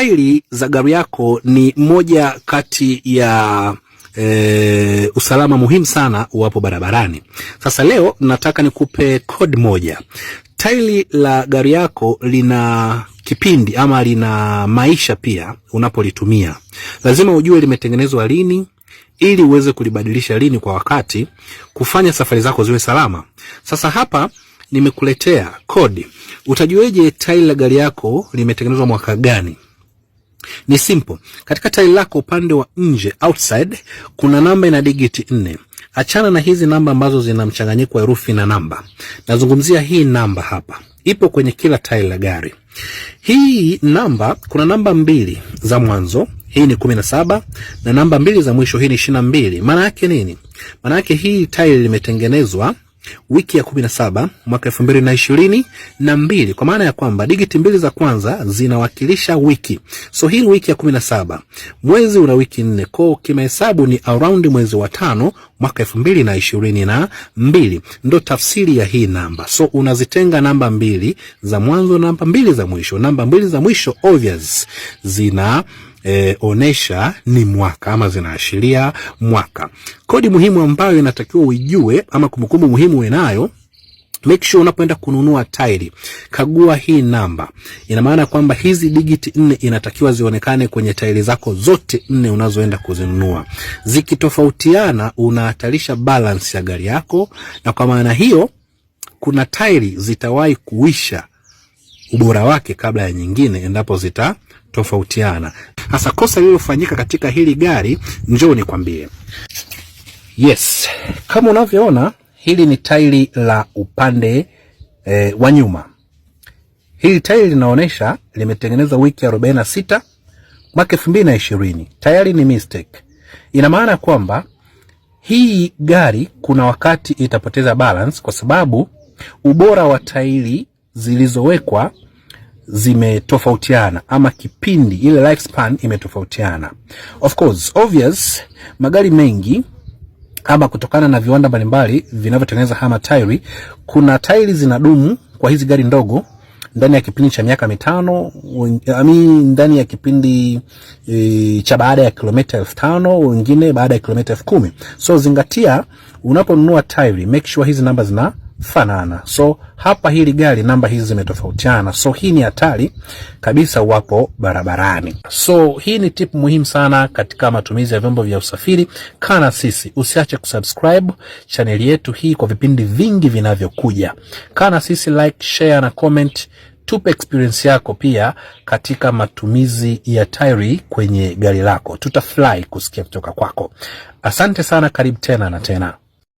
Tairi za gari yako ni moja kati ya usalama muhimu sana uwapo barabarani. Sasa leo nataka nikupe code moja. Tairi la gari yako lina kipindi ama lina maisha pia unapolitumia. Lazima ujue limetengenezwa lini ili uweze kulibadilisha lini kwa wakati kufanya safari zako ziwe salama. Sasa hapa nimekuletea code. Utajueje tairi la gari yako limetengenezwa mwaka gani? Ni simple. Katika tairi lako upande wa nje outside kuna namba ina digiti 4. Achana na hizi namba ambazo zina mchanganyiko wa herufi na namba. Nazungumzia hii namba hapa. Ipo kwenye kila tairi la gari. Hii namba kuna namba 2 za mwanzo, hii ni 17 na namba 2 za mwisho hii ni 22. Maana yake nini? Maana yake hii tairi limetengenezwa wiki ya 17 mwaka 2022, kwa maana ya kwamba digiti 2 za kwanza zinawakilisha wiki. So hii wiki ya 17, mwezi una wiki 4, kwa kimahesabu ni around mwezi wa 5 mwaka 2022. Ndo tafsiri ya hii namba. So unazitenga namba 2 za mwanzo, namba 2 za mwisho. Namba 2 za mwisho obvious zina onesha ni mwaka ama zinaashiria mwaka. Kodi muhimu ambayo inatakiwa uijue ama kumbukumbu muhimu unayo, make sure unapoenda kununua tairi, kagua hii namba. Ina maana kwamba hizi digiti 4 inatakiwa zionekane kwenye tairi zako zote 4 unazoenda kuzinunua. Zikitofautiana unahatarisha balance ya gari yako, na kwa maana hiyo kuna tairi zitawahi kuisha ubora wake kabla ya nyingine endapo zitatofautiana. Hasa kosa lililofanyika katika hili gari njoo nikwambie. Yes, kama unavyoona hili ni tairi la upande wa nyuma. Hili tairi linaonesha limetengenezwa wiki ya 46 mwaka 2020. Tayari ni mistake. Ina maana kwamba hii gari kuna wakati itapoteza balance kwa sababu ubora wa tairi zilizowekwa zimetofautiana ama kipindi ile lifespan imetofautiana. Of course, obvious, magari mengi ama kutokana na viwanda mbalimbali vinavyotengeneza hama tairi, kuna tairi zinadumu kwa hizi gari ndogo ndani ya kipindi cha miaka 5, ndani ya kipindi cha baada ya kilomita 5,000, wengine baada ya kilomita 10,000. So zingatia unaponunua tairi, make sure hizi namba zinafanana. So hapa hili gari namba hizi zimetofautiana. So hii ni hatari kabisa wapo barabarani. So hii ni tip muhimu sana katika matumizi ya vyombo vya usafiri. Kana sisi, usiache kusubscribe channel yetu hii kwa vipindi vingi vinavyokuja. Kana sisi, like, share na comment. Tupe experience yako pia katika matumizi ya tairi kwenye gari lako. Tutafly kusikia kutoka kwako. Asante sana, karibu tena na tena.